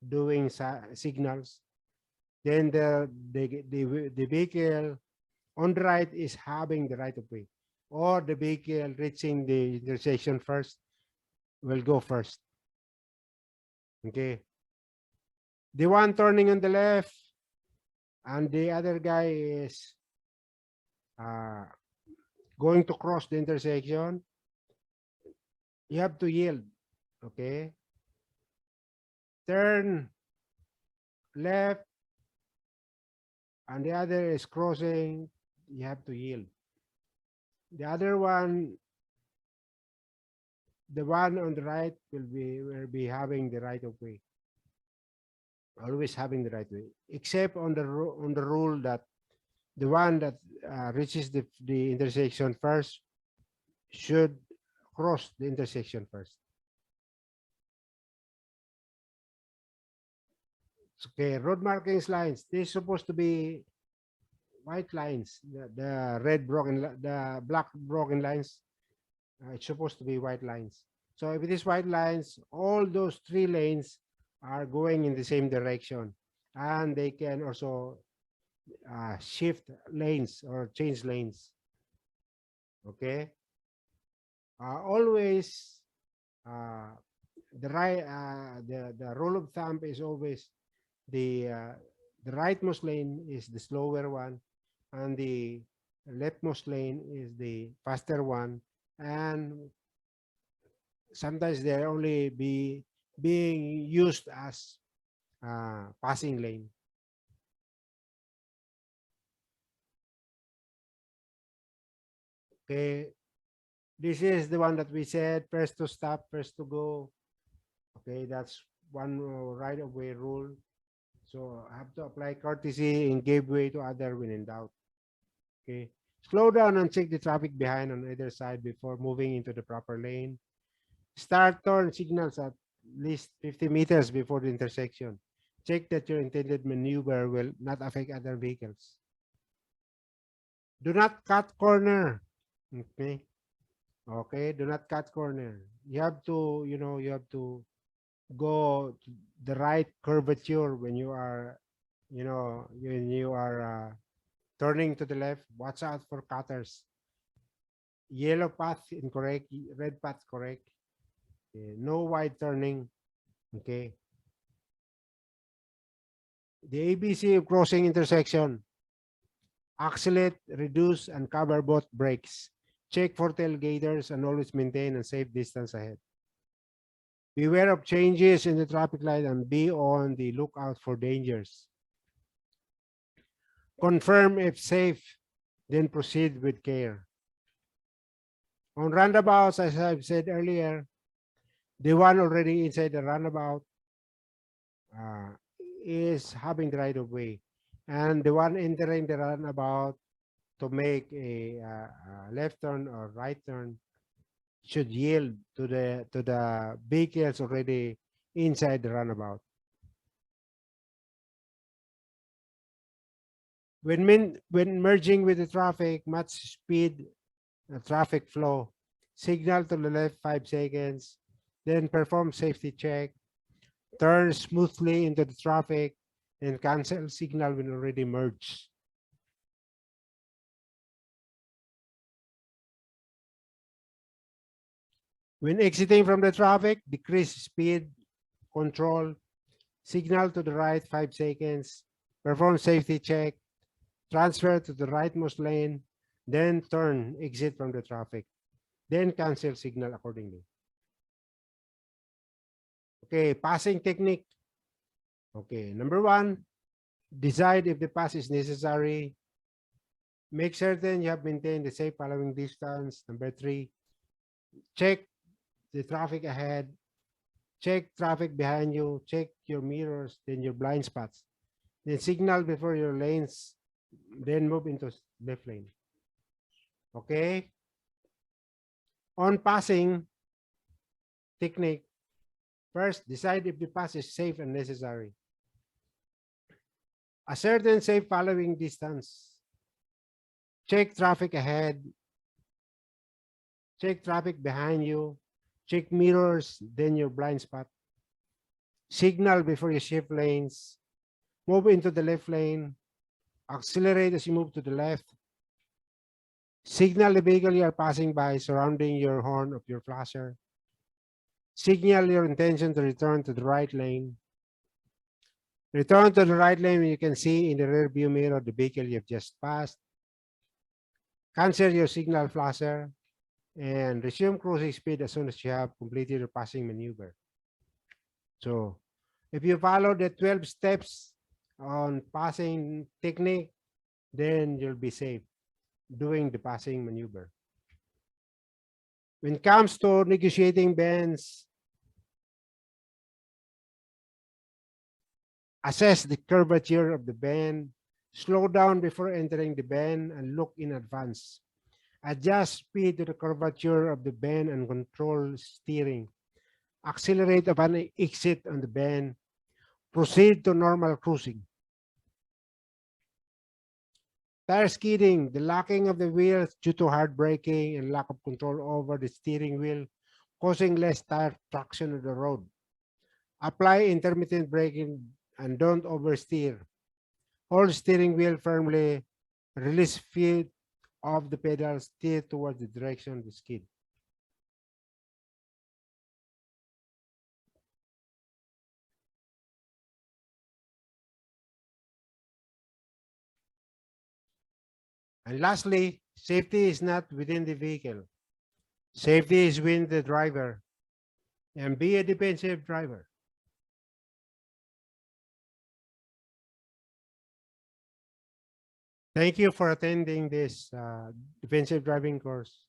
doing signals. Then the vehicle on the right is having the right of way, or the vehicle reaching the intersection first will go first. Okay. The one turning on the left and the other guy is uh, going to cross the intersection, you have to yield. Okay. Turn left and the other is crossing, you have to yield. The other one, the one on the right will be having the right of way. Always having the right way, except on the rule that the one that reaches the intersection first should cross the intersection first. Okay, road markings lines. They're supposed to be white lines. The red broken, the black broken lines. It's supposed to be white lines. So if it is white lines, all those 3 lanes are going in the same direction, and they can also shift lanes or change lanes. Okay. Always the right the rule of thumb is always the rightmost lane is the slower one, and the leftmost lane is the faster one, and sometimes they only being used as passing lane. Okay, this is the one that we said first to stop, first to go. Okay, that's one right of way rule. So I have to apply courtesy and give way to other when in doubt. Okay. Slow down and check the traffic behind on either side before moving into the proper lane. Start turn signals at least 50 meters before the intersection. Check that your intended maneuver will not affect other vehicles. Do not cut corner. Okay. Okay. Do not cut corner. You have to, you have to go to the right curvature when you are, when you are turning to the left. Watch out for cutters. Yellow path incorrect, red path correct. Okay. No wide turning. Okay. The ABC of crossing intersection. Accelerate, reduce, and cover both brakes. Check for tailgaters and always maintain a safe distance ahead. Beware of changes in the traffic light and be on the lookout for dangers. Confirm if safe, then proceed with care. On roundabouts, as I've said earlier, the one already inside the roundabout uh, is having the right of way, and the one entering the roundabout to make a left turn or right turn should yield to the vehicles already inside the roundabout. When merging with the traffic, match speed, traffic flow. Signal to the left 5 seconds, then perform safety check. Turn smoothly into the traffic, and cancel signal when already merged. When exiting from the traffic, decrease speed, control, signal to the right 5 seconds, perform safety check, transfer to the rightmost lane, then turn, exit from the traffic, then cancel signal accordingly. Okay, passing technique. Okay, number 1, decide if the pass is necessary. Make certain you have maintained the safe following distance. Number 3, check the traffic ahead, check traffic behind you, check your mirrors, then your blind spots. Then signal before your lanes, then move into left lane. Okay? On passing technique, first, decide if the pass is safe and necessary. A certain safe following distance. Check traffic ahead. Check traffic behind you. Check mirrors, then your blind spot. Signal before you shift lanes. Move into the left lane. Accelerate as you move to the left. Signal the vehicle you are passing by surrounding your horn of your flasher. Signal your intention to return to the right lane. Return to the right lane when you can see in the rear view mirror the vehicle you've just passed. Cancel your signal flasher and resume cruising speed as soon as you have completed your passing maneuver. So if you follow the 12 steps on passing technique, then you'll be safe doing the passing maneuver. When it comes to negotiating bends, assess the curvature of the bend, slow down before entering the bend, and look in advance. Adjust speed to the curvature of the bend and control steering. Accelerate upon exit on the bend. Proceed to normal cruising. Tire skidding, the locking of the wheels due to hard braking and lack of control over the steering wheel, causing less tire traction on the road. Apply intermittent braking and don't oversteer. Hold steering wheel firmly, release feet of the pedal, steer towards the direction of the skid. And lastly, safety is not within the vehicle. Safety is within the driver. And be a defensive driver. Thank you for attending this defensive driving course.